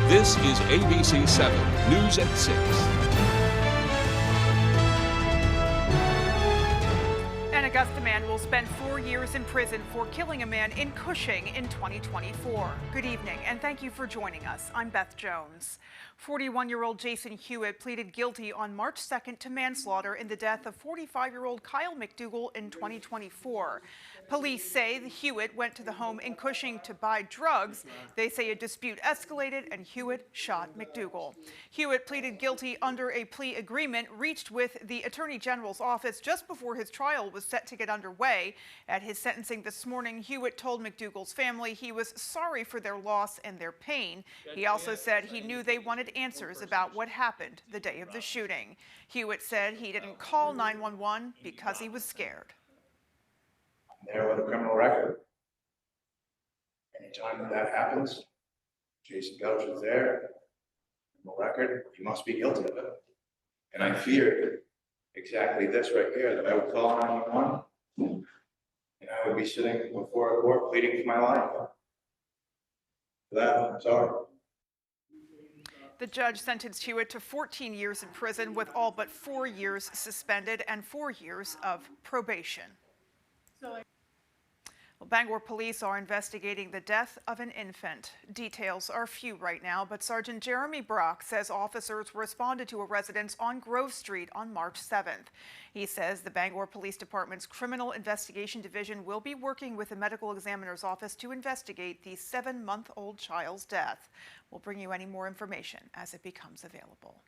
This is ABC 7 News at 6. An Augusta man will spend 4 years in prison for killing a man in Cushing in 2024. Good evening, and thank you for joining us. I'm Beth Jones. 41-year-old Jason Hewitt pleaded guilty on March 2nd to manslaughter in the death of 45-year-old Kyle McDougal in 2024. Police say Hewitt went to the home in Cushing to buy drugs. They say a dispute escalated and Hewitt shot McDougal. Hewitt pleaded guilty under a plea agreement reached with the Attorney General's office just before his trial was set to get underway. At his sentencing this morning, Hewitt told McDougal's family he was sorry for their loss and their pain. He also said he knew they wanted answers about what happened the day of the shooting. Hewitt said he didn't call 911 because he was scared. I'm there with a criminal record. Anytime that happens, Jason Couch is there, criminal record, he must be guilty of it. And I feared exactly this right here, that I would call 911 and I would be sitting before a court pleading for my life. For that, I'm sorry. The judge sentenced Hewitt to 14 years in prison with all but 4 years suspended and 4 years of probation. Well, Bangor police are investigating the death of an infant. Details are few right now, but Sergeant Jeremy Brock says officers responded to a residence on Grove Street on March 7th. He says the Bangor Police Department's Criminal Investigation Division will be working with the medical examiner's office to investigate the 7-month-old child's death. We'll bring you any more information as it becomes available.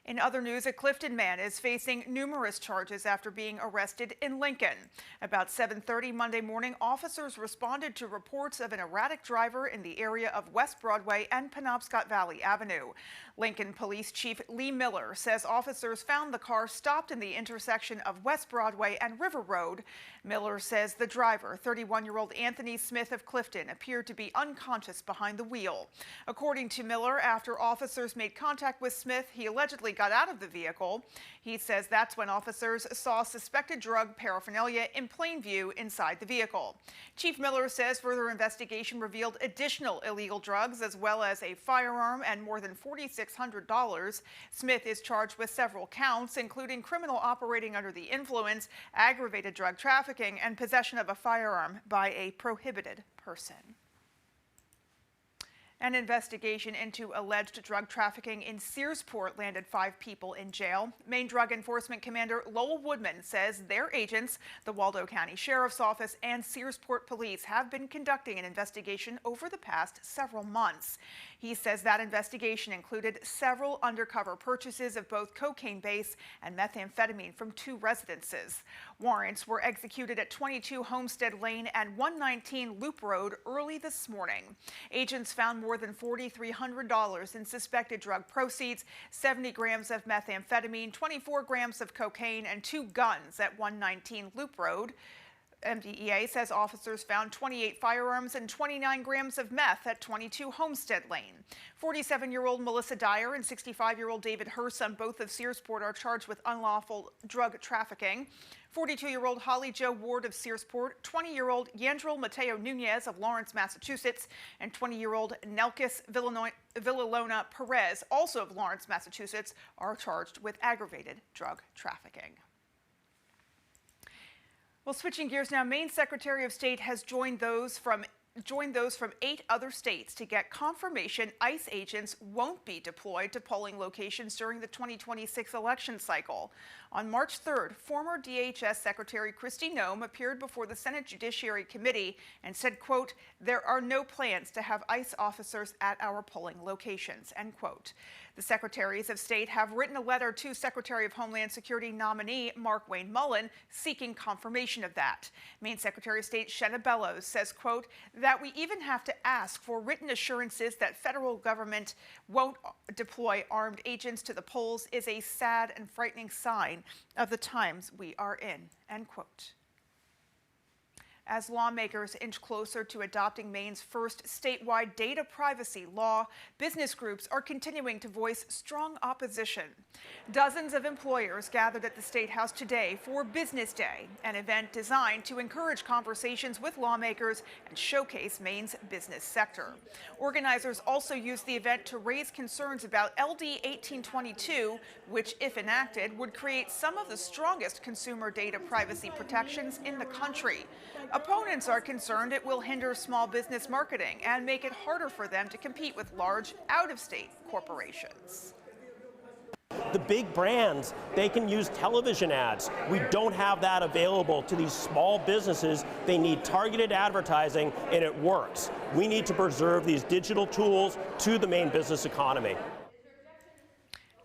In other news, a Clifton man is facing numerous charges after being arrested in Lincoln. About 7:30 Monday morning, officers responded to reports of an erratic driver in the area of West Broadway and Penobscot Valley Avenue. Lincoln Police Chief Lee Miller says officers found the car stopped in the intersection of West Broadway and River Road. Miller says the driver, 31-year-old Anthony Smith of Clifton, appeared to be unconscious behind the wheel. According to Miller, after officers made contact with Smith, he allegedly got out of the vehicle. He says that's when officers saw suspected drug paraphernalia in plain view inside the vehicle. Chief Miller says further investigation revealed additional illegal drugs as well as a firearm and more than $4,600. Smith is charged with several counts, including criminal operating under the influence, aggravated drug trafficking, and possession of a firearm by a prohibited person. An investigation into alleged drug trafficking in Searsport landed 5 people in jail. Maine Drug Enforcement Commander Lowell Woodman says their agents, the Waldo County Sheriff's Office and Searsport Police, have been conducting an investigation over the past several months. He says that investigation included several undercover purchases of both cocaine base and methamphetamine from 2 residences. Warrants were executed at 22 Homestead Lane and 119 Loop Road early this morning. Agents found more than $4,300 in suspected drug proceeds, 70 grams of methamphetamine, 24 grams of cocaine, and 2 guns at 119 Loop Road. MDEA says officers found 28 firearms and 29 grams of meth at 22 Homestead Lane. 47-year-old Melissa Dyer and 65-year-old David Herson, both of Searsport, are charged with unlawful drug trafficking. 42-year-old Holly Jo Ward of Searsport, 20-year-old Yandril Mateo Nunez of Lawrence, Massachusetts, and 20-year-old Nelkis Villalona Perez, also of Lawrence, Massachusetts, are charged with aggravated drug trafficking. Well, switching gears now, Maine Secretary of State has joined those from 8 other states to get confirmation ICE agents won't be deployed to polling locations during the 2026 election cycle. On March 3rd, former DHS Secretary Kristi Noem appeared before the Senate Judiciary Committee and said, quote, "There are no plans to have ICE officers at our polling locations," end quote. The Secretaries of State have written a letter to Secretary of Homeland Security nominee Mark Wayne Mullen seeking confirmation of that. Maine Secretary of State Shenna Bellows says, quote, "that we even have to ask for written assurances that federal government won't deploy armed agents to the polls is a sad and frightening sign of the times we are in," end quote. As lawmakers inch closer to adopting Maine's first statewide data privacy law, business groups are continuing to voice strong opposition. Dozens of employers gathered at the State House today for Business Day, an event designed to encourage conversations with lawmakers and showcase Maine's business sector. Organizers also used the event to raise concerns about LD 1822, which, if enacted, would create some of the strongest consumer data privacy protections in the country. Opponents are concerned it will hinder small business marketing and make it harder for them to compete with large, out-of-state corporations. The big brands, they can use television ads. We don't have that available to these small businesses. They need targeted advertising, and it works. We need to preserve these digital tools to the Maine business economy.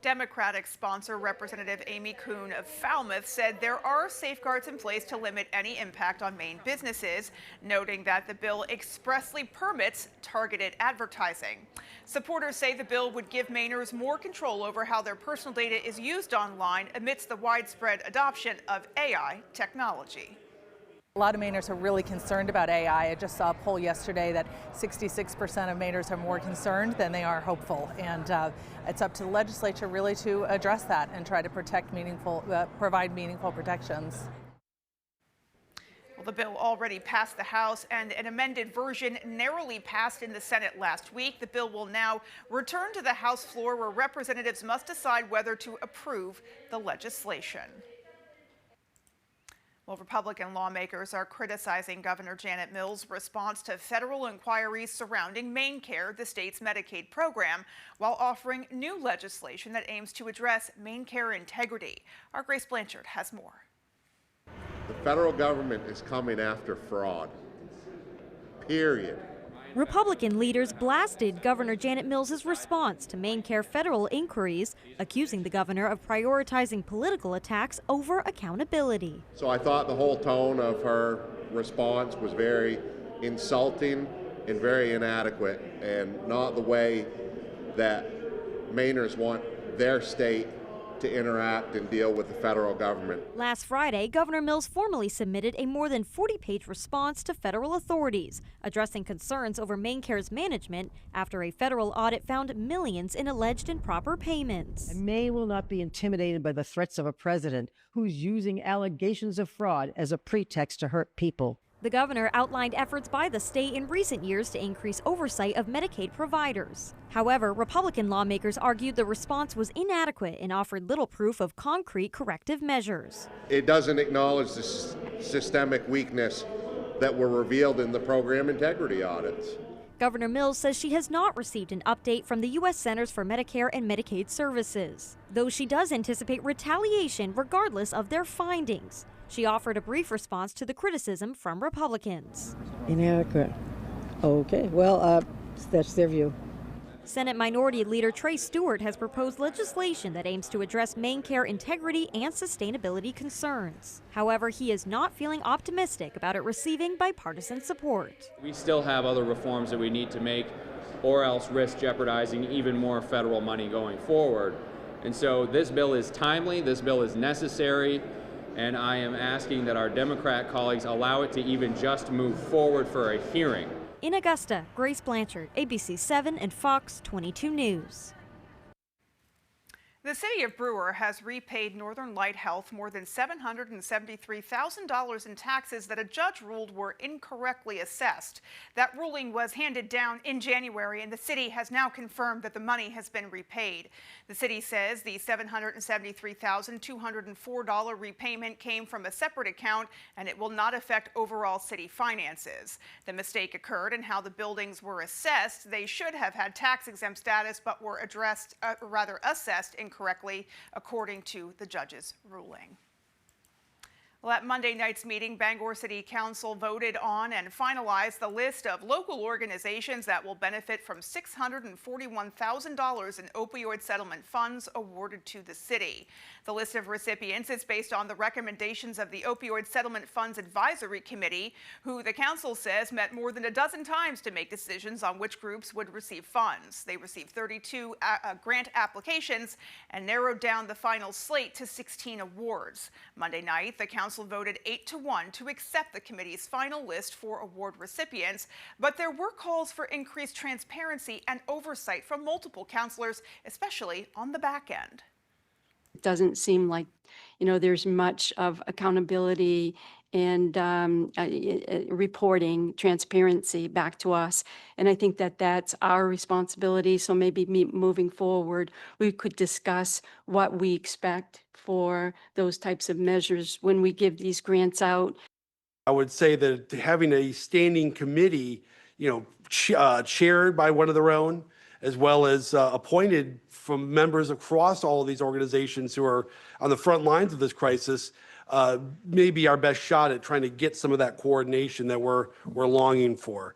Democratic sponsor Representative Amy Kuhn of Falmouth said there are safeguards in place to limit any impact on Maine businesses, noting that the bill expressly permits targeted advertising. Supporters say the bill would give Mainers more control over how their personal data is used online amidst the widespread adoption of AI technology. A lot of Mainers are really concerned about AI. I just saw a poll yesterday that 66% of Mainers are more concerned than they are hopeful. And it's up to the legislature really to address that and try to provide meaningful protections. Well, the bill already passed the House, and an amended version narrowly passed in the Senate last week. The bill will now return to the House floor, where representatives must decide whether to approve the legislation. Well, Republican lawmakers are criticizing Governor Janet Mills' response to federal inquiries surrounding MaineCare, the state's Medicaid program, while offering new legislation that aims to address MaineCare integrity. Our Grace Blanchard has more. The federal government is coming after fraud, period. Republican leaders blasted Governor Janet Mills' response to MaineCare federal inquiries, accusing the governor of prioritizing political attacks over accountability. So I thought the whole tone of her response was very insulting and very inadequate, and not the way that Mainers want their state to interact and deal with the federal government. Last Friday, Governor Mills formally submitted a more than 40-page response to federal authorities, addressing concerns over MaineCare's management after a federal audit found millions in alleged improper payments. Maine will not be intimidated by the threats of a president who's using allegations of fraud as a pretext to hurt people. The governor outlined efforts by the state in recent years to increase oversight of Medicaid providers. However, Republican lawmakers argued the response was inadequate and offered little proof of concrete corrective measures. It doesn't acknowledge the systemic weakness that were revealed in the program integrity audits. Governor Mills says she has not received an update from the U.S. Centers for Medicare and Medicaid Services, though she does anticipate retaliation regardless of their findings. She offered a brief response to the criticism from Republicans. Inadequate. Okay, well, that's their view. Senate Minority Leader Trey Stewart has proposed legislation that aims to address MaineCare integrity and sustainability concerns. However, he is not feeling optimistic about it receiving bipartisan support. We still have other reforms that we need to make, or else risk jeopardizing even more federal money going forward. And so this bill is timely, this bill is necessary, and I am asking that our Democrat colleagues allow it to even just move forward for a hearing. In Augusta, Grace Blanchard, ABC 7 and Fox 22 News. The city of Brewer has repaid Northern Light Health more than $773,000 in taxes that a judge ruled were incorrectly assessed. That ruling was handed down in January, and the city has now confirmed that the money has been repaid. The city says the $773,204 repayment came from a separate account, and it will not affect overall city finances. The mistake occurred in how the buildings were assessed. They should have had tax-exempt status, but were assessed incorrectly, according to the judge's ruling. Well, at Monday night's meeting, Bangor City Council voted on and finalized the list of local organizations that will benefit from $641,000 in opioid settlement funds awarded to the city. The list of recipients is based on the recommendations of the Opioid Settlement Funds Advisory Committee, who the council says met more than a dozen times to make decisions on which groups would receive funds. They received 32 grant applications and narrowed down the final slate to 16 awards. Monday night, the council Council voted 8-1 to accept the committee's final list for award recipients, but there were calls for increased transparency and oversight from multiple councilors, especially on the back end. It doesn't seem like, there's much of accountability and reporting, transparency back to us. And I think that that's our responsibility. So maybe moving forward, we could discuss what we expect for those types of measures when we give these grants out. I would say that having a standing committee, chaired by one of their own, as well as appointed from members across all of these organizations who are on the front lines of this crisis, may be our best shot at trying to get some of that coordination that we're longing for.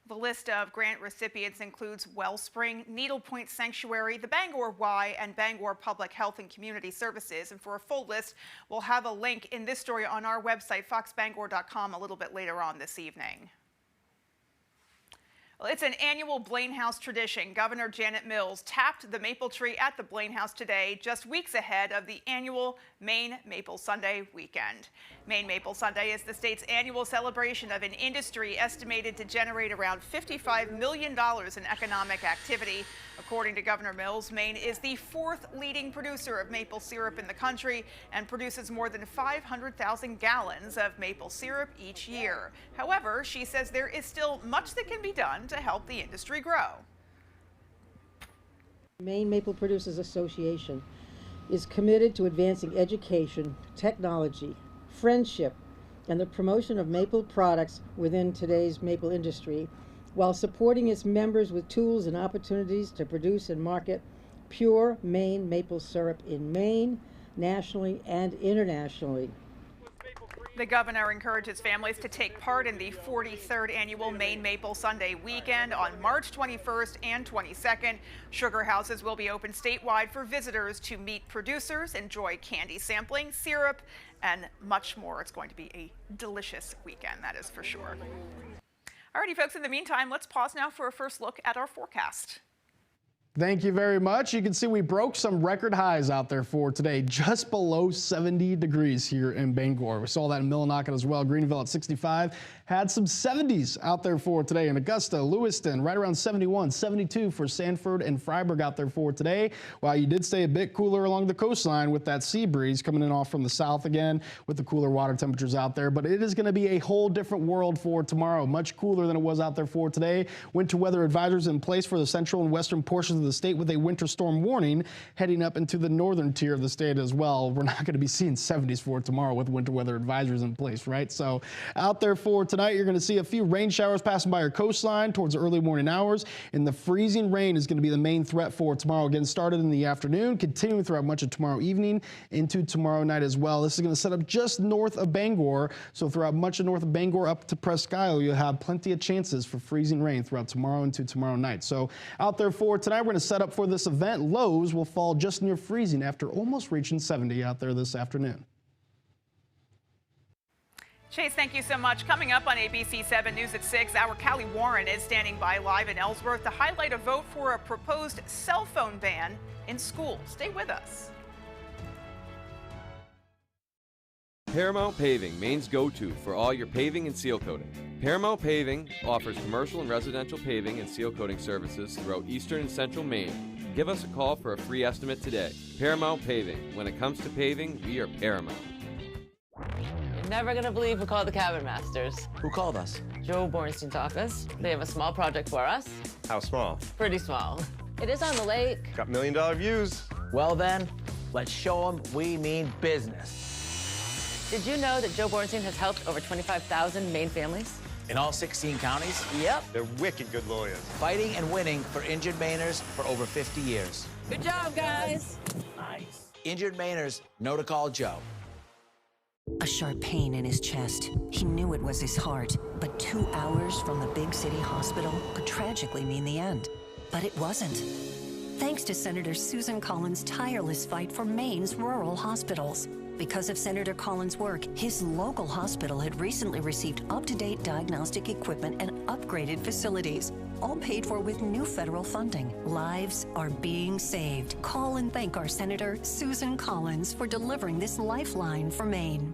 The list of grant recipients includes Wellspring, Needlepoint Sanctuary, the Bangor Y, and Bangor Public Health and Community Services. And for a full list, we'll have a link in this story on our website, foxbangor.com, a little bit later on this evening. Well, it's an annual Blaine House tradition. Governor Janet Mills tapped the maple tree at the Blaine House today, just weeks ahead of the annual Maine Maple Sunday weekend. Maine Maple Sunday is the state's annual celebration of an industry estimated to generate around $55 million in economic activity. According to Governor Mills, Maine is the 4th leading producer of maple syrup in the country and produces more than 500,000 gallons of maple syrup each year. However, she says there is still much that can be done to help the industry grow. Maine Maple Producers Association is committed to advancing education, technology, friendship, and the promotion of maple products within today's maple industry, while supporting its members with tools and opportunities to produce and market pure Maine maple syrup in Maine, nationally and internationally. The governor encourages families to take part in the 43rd annual Maine Maple Sunday weekend on March 21st and 22nd. Sugar houses will be open statewide for visitors to meet producers, enjoy candy sampling, syrup, and much more. It's going to be a delicious weekend, that is for sure. Alrighty, folks, in the meantime, let's pause now for a first look at our forecast. Thank you very much. You can see we broke some record highs out there for today, just below 70 degrees here in Bangor. We saw that in Millinocket as well. Greenville at 65. Had some 70s out there for today in Augusta, Lewiston, right around 71, 72 for Sanford and Freiburg out there for today. While you did stay a bit cooler along the coastline with that sea breeze coming in off from the south again with the cooler water temperatures out there. But it is going to be a whole different world for tomorrow, much cooler than it was out there for today. Winter weather advisories in place for the central and western portions of the state with a winter storm warning heading up into the northern tier of the state as well. We're not going to be seeing 70s for tomorrow with winter weather advisories in place, right? So out there for tonight, you're going to see a few rain showers passing by our coastline towards the early morning hours, and the freezing rain is going to be the main threat for tomorrow. Again, started in the afternoon, continuing throughout much of tomorrow evening into tomorrow night as well. This is going to set up just north of Bangor, so throughout much of north of Bangor up to Presque Isle, you'll have plenty of chances for freezing rain throughout tomorrow into tomorrow night. So out there for tonight, we're going to set up for this event. Lows will fall just near freezing after almost reaching 70 out there this afternoon. Chase, thank you so much. Coming up on ABC 7 News at 6, our Callie Warren is standing by live in Ellsworth to highlight a vote for a proposed cell phone ban in schools. Stay with us. Paramount Paving, Maine's go-to for all your paving and seal coating. Paramount Paving offers commercial and residential paving and seal coating services throughout eastern and central Maine. Give us a call for a free estimate today. Paramount Paving. When it comes to paving, we are Paramount. You're never gonna believe who called the Cabin Masters. Who called us? Joe Bornstein's office. They have a small project for us. How small? Pretty small. It is on the lake. Got $1 million views. Well then, let's show them we mean business. Did you know that Joe Bornstein has helped over 25,000 Maine families? In all 16 counties? Yep. They're wicked good lawyers. Fighting and winning for injured Mainers for over 50 years. Good job, guys. Nice. Injured Mainers know to call Joe. A sharp pain in his chest. He knew it was his heart, but 2 hours from the big city hospital could tragically mean the end. But it wasn't. Thanks to Senator Susan Collins' tireless fight for Maine's rural hospitals. Because of Senator Collins' work, his local hospital had recently received up-to-date diagnostic equipment and upgraded facilities, all paid for with new federal funding. Lives are being saved. Call and thank our Senator, Susan Collins, for delivering this lifeline for Maine.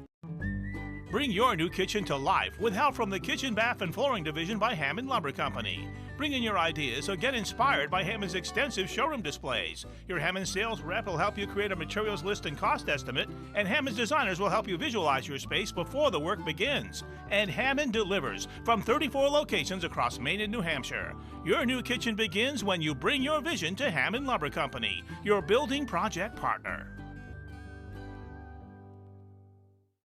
Bring your new kitchen to life with help from the Kitchen, Bath, and Flooring Division by Hammond Lumber Company. Bring in your ideas or get inspired by Hammond's extensive showroom displays. Your Hammond sales rep will help you create a materials list and cost estimate, and Hammond's designers will help you visualize your space before the work begins. And Hammond delivers from 34 locations across Maine and New Hampshire. Your new kitchen begins when you bring your vision to Hammond Lumber Company, your building project partner.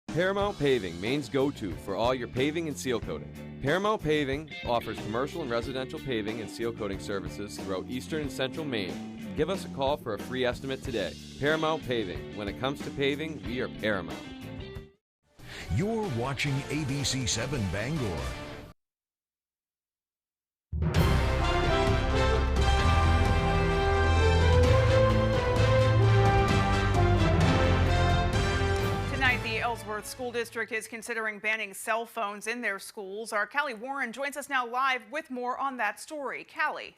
Paramount Paving, Maine's go-to for all your paving and seal coating. Paramount Paving offers commercial and residential paving and seal coating services throughout eastern and central Maine. Give us a call for a free estimate today. Paramount Paving. When it comes to paving, we are Paramount. You're watching ABC 7 Bangor. The Ellsworth School District is considering banning cell phones in their schools. Our Callie Warren joins us now live with more on that story. Callie.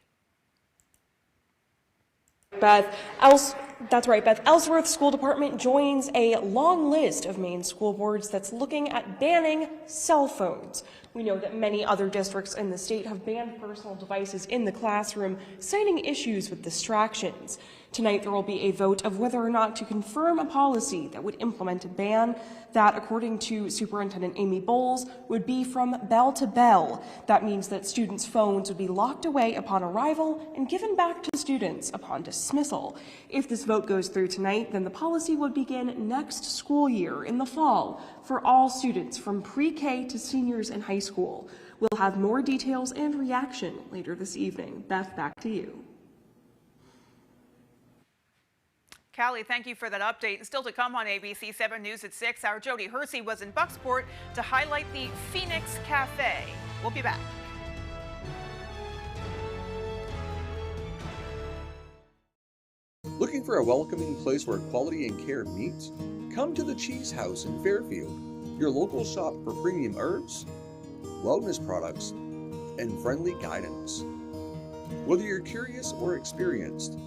That's right, Beth. Ellsworth School Department joins a long list of Maine school boards that's looking at banning cell phones. We know that many other districts in the state have banned personal devices in the classroom, citing issues with distractions. Tonight, there will be a vote of whether or not to confirm a policy that would implement a ban that, according to Superintendent Amy Bowles, would be from bell to bell. That means that students' phones would be locked away upon arrival and given back to students upon dismissal. If this vote goes through tonight, then the policy would begin next school year in the fall for all students from pre-K to seniors in high school. We'll have more details and reaction later this evening. Beth, back to you. Callie, thank you for that update. And still to come on ABC 7 News at 6, our Jody Hersey was in Bucksport to highlight the Phoenix Cafe. We'll be back. Looking for a welcoming place where quality and care meet? Come to the Cheese House in Fairfield, your local shop for premium herbs, wellness products, and friendly guidance. Whether you're curious or experienced,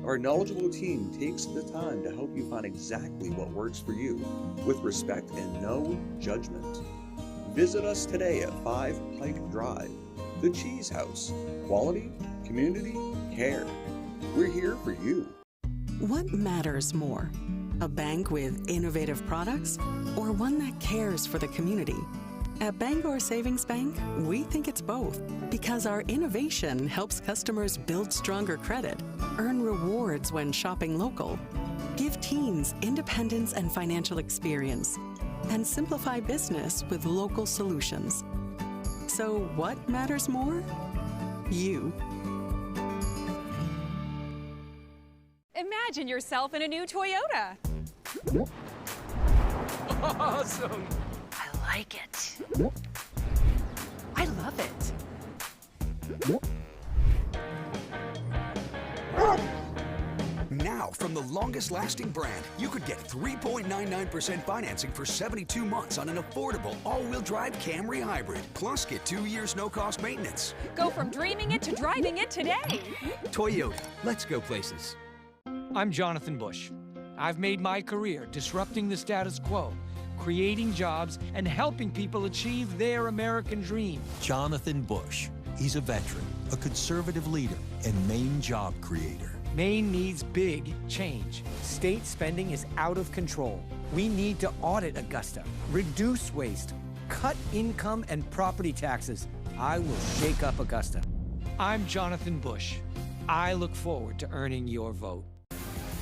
our knowledgeable team takes the time to help you find exactly what works for you with respect and no judgment. Visit us today at 5 Pike Drive, the Cheese House. Quality, community, care. We're here for you. What matters more? A bank with innovative products or one that cares for the community? At Bangor Savings Bank, we think it's both because our innovation helps customers build stronger credit, earn rewards when shopping local, give teens independence and financial experience, and simplify business with local solutions. So what matters more? You. Imagine yourself in a new Toyota. Awesome! I like it. I love it. Now, from the longest-lasting brand, you could get 3.99% financing for 72 months on an affordable all-wheel drive Camry hybrid. Plus, get 2 years no-cost maintenance. Go from dreaming it to driving it today. Toyota, let's go places. I'm Jonathan Bush. I've made my career disrupting the status quo, creating jobs, and helping people achieve their American dream. Jonathan Bush. He's a veteran, a conservative leader, and Maine job creator. Maine needs big change. State spending is out of control. We need to audit Augusta, reduce waste, cut income and property taxes. I will shake up Augusta. I'm Jonathan Bush. I look forward to earning your vote.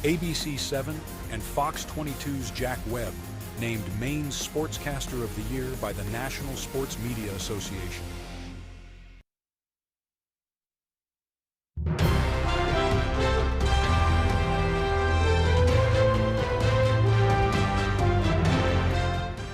ABC 7 and Fox 22's Jack Webb named Maine's Sportscaster of the Year by the National Sports Media Association.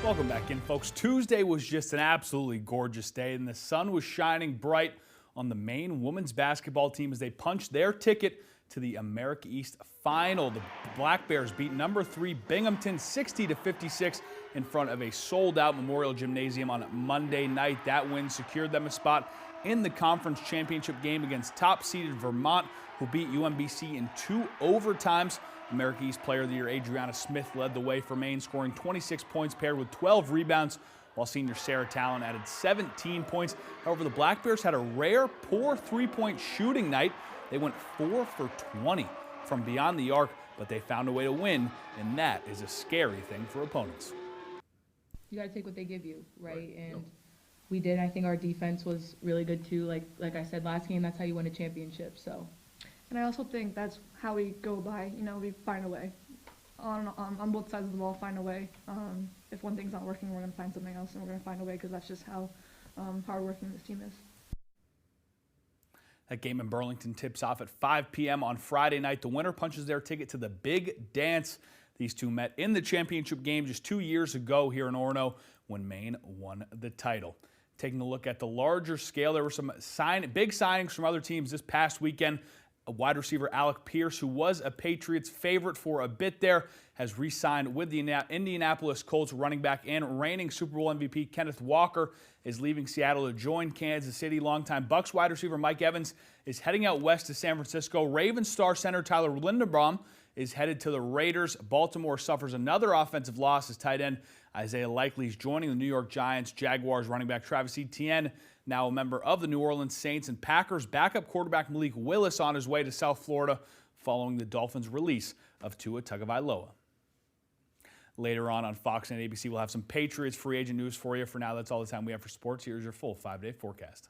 Welcome back in, folks. Tuesday was just an absolutely gorgeous day, and the sun was shining bright on the Maine women's basketball team as they punched their ticket to the America East Final. The Black Bears beat number 3 Binghamton 60-56 in front of a sold-out Memorial Gymnasium on Monday night. That win secured them a spot in the conference championship game against top-seeded Vermont, who beat UMBC in 2 overtimes. America East Player of the Year Adriana Smith led the way for Maine, scoring 26 points paired with 12 rebounds, while senior Sarah Talon added 17 points. However, the Black Bears had a rare poor three-point shooting night. They went 4 for 20 from beyond the arc, but they found a way to win, and that is a scary thing for opponents. You got to take what they give you, right? And we did. I think our defense was really good too. Like I said last game, that's how you win a championship. So. And I also think that's how we go by. You know, we find a way. On both sides of the ball, find a way. If one thing's not working, we're going to find something else, and we're going to find a way, because that's just how hardworking this team is. That game in Burlington tips off at 5 p.m. on Friday night. The winner punches their ticket to the big dance. These two met in the championship game just 2 years ago here in Orono when Maine won the title. Taking a look at the larger scale, there were some big signings from other teams this past weekend. A wide receiver, Alec Pierce, who was a Patriots favorite for a bit there, has re-signed with the Indianapolis Colts. Running back and reigning Super Bowl MVP Kenneth Walker is leaving Seattle to join Kansas City. Longtime Bucs wide receiver Mike Evans is heading out west to San Francisco. Ravens star center Tyler Linderbaum is headed to the Raiders. Baltimore suffers another offensive loss as tight end Isaiah Likely is joining the New York Giants. Jaguars running back Travis Etienne, now a member of the New Orleans Saints, and Packers backup quarterback Malik Willis on his way to South Florida following the Dolphins' release of Tua Tagovailoa. Later on Fox and ABC, we'll have some Patriots free agent news for you. For now, that's all the time we have for sports. Here's your full 5-day forecast.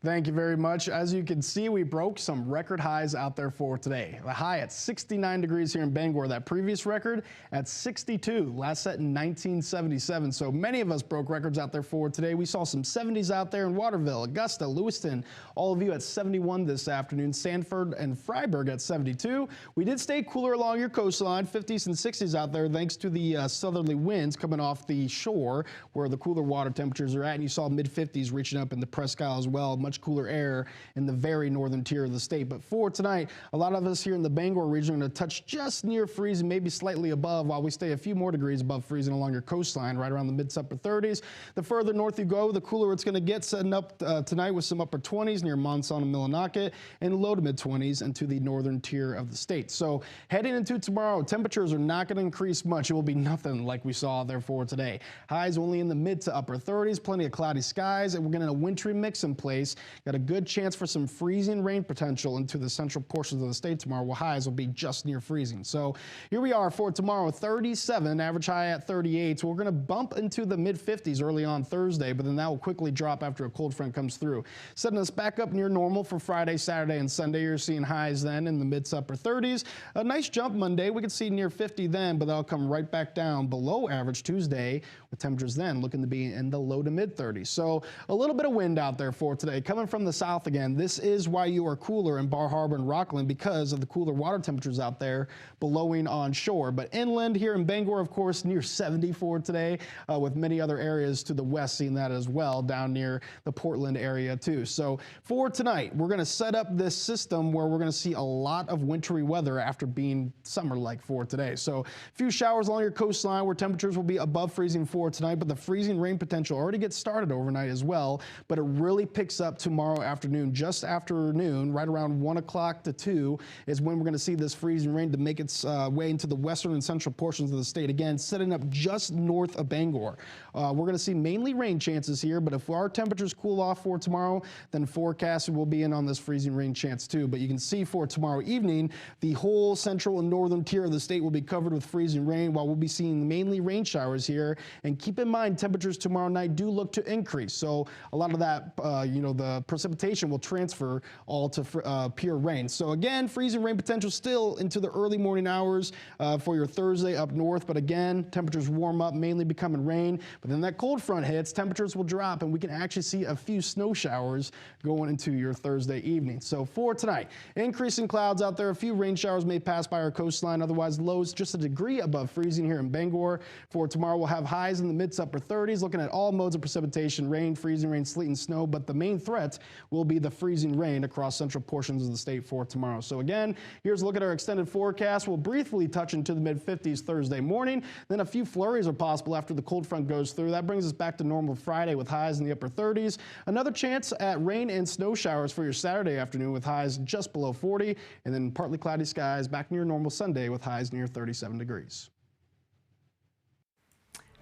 Thank you very much. As you can see, we broke some record highs out there for today. The high at 69 degrees here in Bangor. That previous record at 62, last set in 1977. So many of us broke records out there for today. We saw some 70s out there in Waterville, Augusta, Lewiston. All of you at 71 this afternoon. Sanford and Freiburg at 72. We did stay cooler along your coastline, 50s and 60s out there, thanks to the southerly winds coming off the shore where the cooler water temperatures are at. And you saw mid-50s reaching up in the Presque Isle as well. Much cooler air in the very northern tier of the state. But for tonight, a lot of us here in the Bangor region are going to touch just near freezing, maybe slightly above, while we stay a few more degrees above freezing along your coastline, right around the mid to upper 30s. The further north you go, the cooler it's going to get, setting up tonight with some upper 20s near Monson and Millinocket, and low to mid 20s into the northern tier of the state. So heading into tomorrow, temperatures are not going to increase much. It will be nothing like we saw there for today. Highs only in the mid to upper 30s, plenty of cloudy skies, and we're getting a wintry mix in place. Got a good chance for some freezing rain potential into the central portions of the state tomorrow, where highs will be just near freezing. So here we are for tomorrow, 37, average high at 38. So we're going to bump into the mid 50s early on Thursday, but then that will quickly drop after a cold front comes through. Setting us back up near normal for Friday, Saturday, and Sunday. You're seeing highs then in the mid to upper 30s. A nice jump Monday. We could see near 50 then, but that'll come right back down below average Tuesday, with temperatures then looking to be in the low to mid 30s. So a little bit of wind out there for today. Coming from the south again, this is why you are cooler in Bar Harbor and Rockland, because of the cooler water temperatures out there blowing on shore. But inland here in Bangor, of course, near 70 for today, with many other areas to the west seeing that as well, down near the Portland area too. So for tonight, we're going to set up this system where we're going to see a lot of wintry weather after being summer-like for today. So a few showers along your coastline where temperatures will be above freezing for tonight, but the freezing rain potential already gets started overnight as well, but it really picks up tomorrow afternoon, just after noon, right around 1 o'clock to 2 is when we're going to see this freezing rain to make its way into the western and central portions of the state. Again, setting up just north of Bangor. We're going to see mainly rain chances here, but if our temperatures cool off for tomorrow, then forecasted will be in on this freezing rain chance too. But you can see for tomorrow evening, the whole central and northern tier of the state will be covered with freezing rain, while we'll be seeing mainly rain showers here. And keep in mind, temperatures tomorrow night do look to increase. So a lot of that, the precipitation will transfer all to pure rain. So again, freezing rain potential still into the early morning hours for your Thursday up north. But again, temperatures warm up, mainly becoming rain. But then that cold front hits, temperatures will drop, and we can actually see a few snow showers going into your Thursday evening. So for tonight, increasing clouds out there. A few rain showers may pass by our coastline. Otherwise, lows just a degree above freezing here in Bangor. For tomorrow, we'll have highs in the mid to upper 30s. Looking at all modes of precipitation, rain, freezing rain, sleet, and snow. But the main threat will be the freezing rain across central portions of the state for tomorrow. So again, here's a look at our extended forecast. We'll briefly touch into the mid-50s Thursday morning. Then a few flurries are possible after the cold front goes through. That brings us back to normal Friday with highs in the upper 30s. Another chance at rain and snow showers for your Saturday afternoon with highs just below 40. And then partly cloudy skies back near normal Sunday with highs near 37 degrees.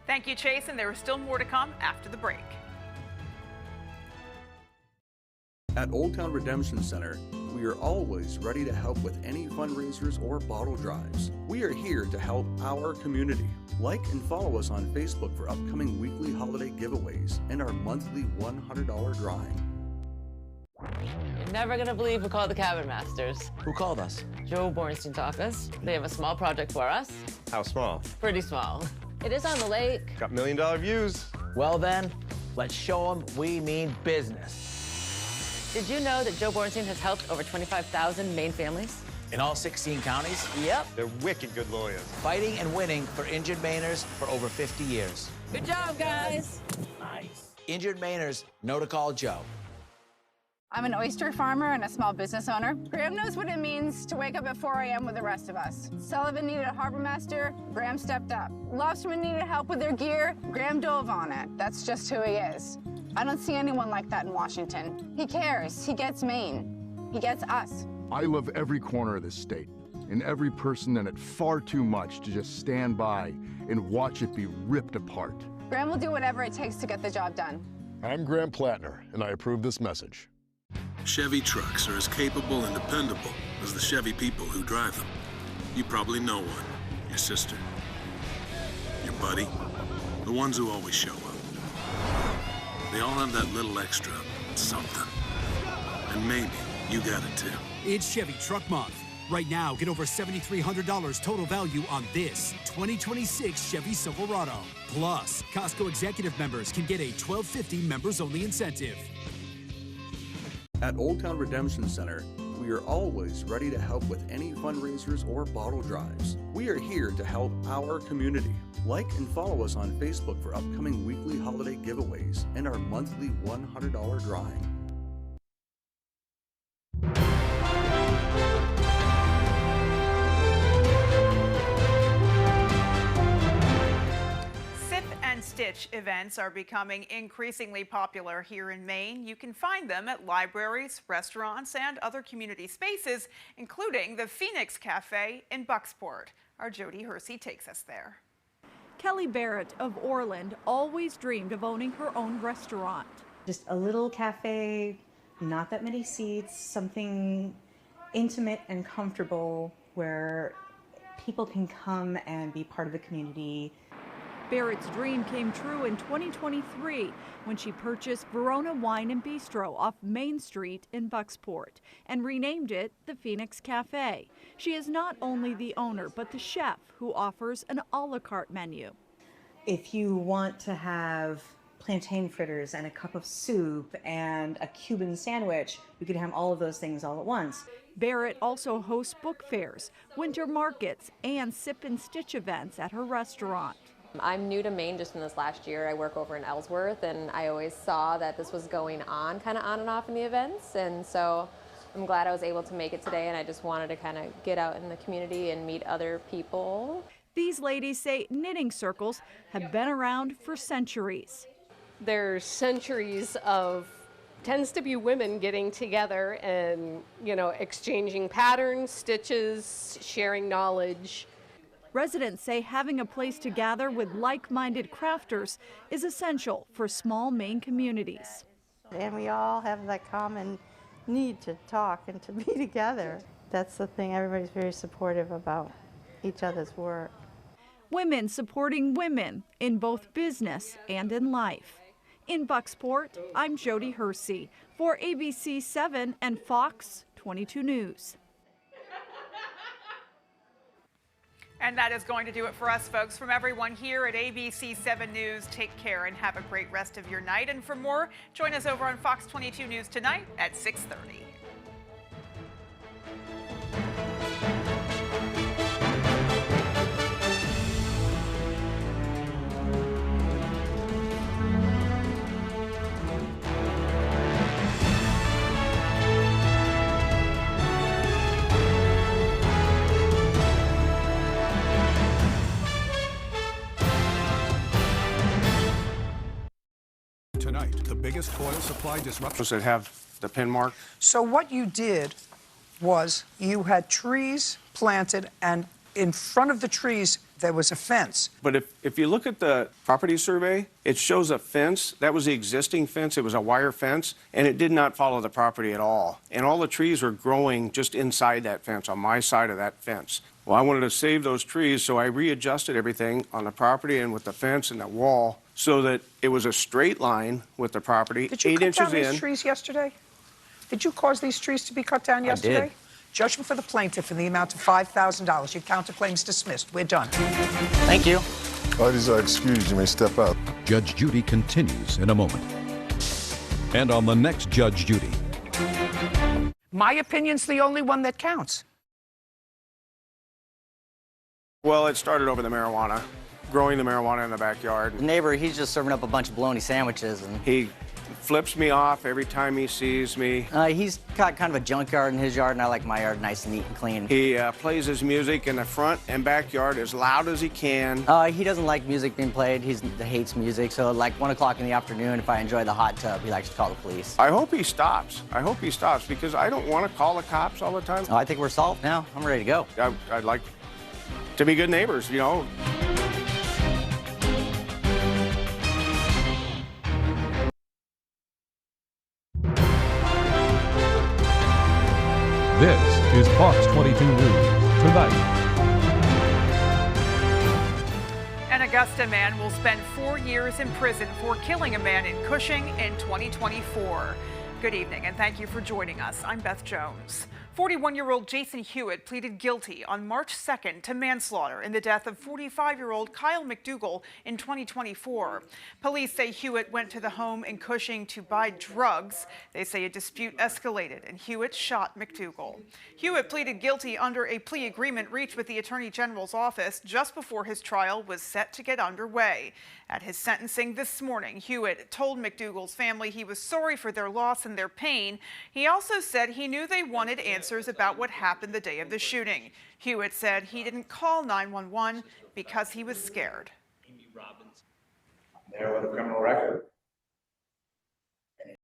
Thank you, Chase, and there is still more to come after the break. At Old Town Redemption Center, we are always ready to help with any fundraisers or bottle drives. We are here to help our community. Like and follow us on Facebook for upcoming weekly holiday giveaways and our monthly $100 drawing. You're never gonna believe who called the Cabin Masters. Who called us? Joe Bornstein's office. They have a small project for us. How small? Pretty small. It is on the lake. Got $1 million views. Well then, let's show them we mean business. Did you know that Joe Bornstein has helped over 25,000 Maine families? In all 16 counties? Yep. They're wicked good lawyers. Fighting and winning for injured Mainers for over 50 years. Good job, guys. Nice. Injured Mainers know to call Joe. I'm an oyster farmer and a small business owner. Graham knows what it means to wake up at 4 a.m. with the rest of us. Sullivan needed a harbor master, Graham stepped up. Lobstermen needed help with their gear, Graham dove on it. That's just who he is. I don't see anyone like that in Washington. He cares, he gets Maine, he gets us. I love every corner of this state and every person in it far too much to just stand by and watch it be ripped apart. Graham will do whatever it takes to get the job done. I'm Graham Plattner, and I approve this message. Chevy trucks are as capable and dependable as the Chevy people who drive them. You probably know one. Your sister. Your buddy. The ones who always show up. They all have that little extra something. And maybe you got it too. It's Chevy Truck Month. Right now, get over $7,300 total value on this 2026 Chevy Silverado. Plus, Costco Executive members can get a $12.50 members-only incentive. At Old Town Redemption Center, we are always ready to help with any fundraisers or bottle drives. We are here to help our community. Like and follow us on Facebook for upcoming weekly holiday giveaways and our monthly $100 drawing. Stitch events are becoming increasingly popular here in Maine. You can find them at libraries, restaurants, and other community spaces, including the Phoenix Cafe in Bucksport. Our Jody Hersey takes us there. Kelly Barrett of Orland always dreamed of owning her own restaurant. Just a little cafe, not that many seats, something intimate and comfortable where people can come and be part of the community. Barrett's dream came true in 2023 when she purchased Verona Wine and Bistro off Main Street in Bucksport and renamed it the Phoenix Cafe. She is not only the owner, but the chef who offers an a la carte menu. If you want to have plantain fritters and a cup of soup and a Cuban sandwich, you can have all of those things all at once. Barrett also hosts book fairs, winter markets, and sip and stitch events at her restaurant. I'm new to Maine just in this last year. I work over in Ellsworth, and I always saw that this was going on, kind of on and off in the events, and so I'm glad I was able to make it today, and I just wanted to kind of get out in the community and meet other people. These ladies say knitting circles have been around for centuries. There's centuries of, tends to be women getting together and, exchanging patterns, stitches, sharing knowledge. Residents say having a place to gather with like-minded crafters is essential for small Maine communities. And we all have that common need to talk and to be together. That's the thing, everybody's very supportive about each other's work. Women supporting women in both business and in life. In Bucksport, I'm Jody Hersey for ABC 7 and Fox 22 News. And that is going to do it for us, folks. From everyone here at ABC 7 News, take care and have a great rest of your night. And for more, join us over on Fox 22 News tonight at 6:30. night. The biggest oil supply disruption. That have the pin mark. So what you did was you had trees planted, and in front of the trees there was a fence. But if you look at the property survey, it shows a fence. That was the existing fence. It was a wire fence, and it did not follow the property at all. And all the trees were growing just inside that fence, on my side of that fence. Well, I wanted to save those trees, so I readjusted everything on the property and with the fence and the wall so that it was a straight line with the property, Did you 8 cut inches down in. these trees yesterday? Did you cause these trees to be cut down yesterday? did. Judgment for the plaintiff in the amount of $5,000. Your counterclaim's dismissed. We're done. Thank you. Parties are excused. You may step out. Judge Judy continues in a moment. And on the next Judge Judy. My opinion's the only one that counts. Well, it started over the marijuana, growing the marijuana in the backyard. The neighbor, he's just serving up a bunch of bologna sandwiches. And He flips me off every time he sees me. He's got kind of a junkyard in his yard, and I like my yard nice and neat and clean. He plays his music in the front and backyard as loud as he can. He doesn't like music being played. He hates music. So like 1 o'clock in the afternoon, if I enjoy the hot tub, he likes to call the police. I hope he stops. I hope he stops because I don't want to call the cops all the time. I think we're solved now. I'm ready to go. I'd like to be good neighbors, you know. This is Fox 22 News Tonight. An Augusta man will spend 4 years in prison for killing a man in Cushing in 2024. Good evening and thank you for joining us. I'm Beth Jones. 41-year-old Jason Hewitt pleaded guilty on March 2nd to manslaughter in the death of 45-year-old Kyle McDougal in 2024. Police say Hewitt went to the home in Cushing to buy drugs. They say a dispute escalated and Hewitt shot McDougal. Hewitt pleaded guilty under a plea agreement reached with the Attorney General's office just before his trial was set to get underway. At his sentencing this morning, Hewitt told McDougal's family he was sorry for their loss and their pain. He also said he knew they wanted answers about what happened the day of the shooting. Hewitt said he didn't call 911 because he was scared. There with a criminal record.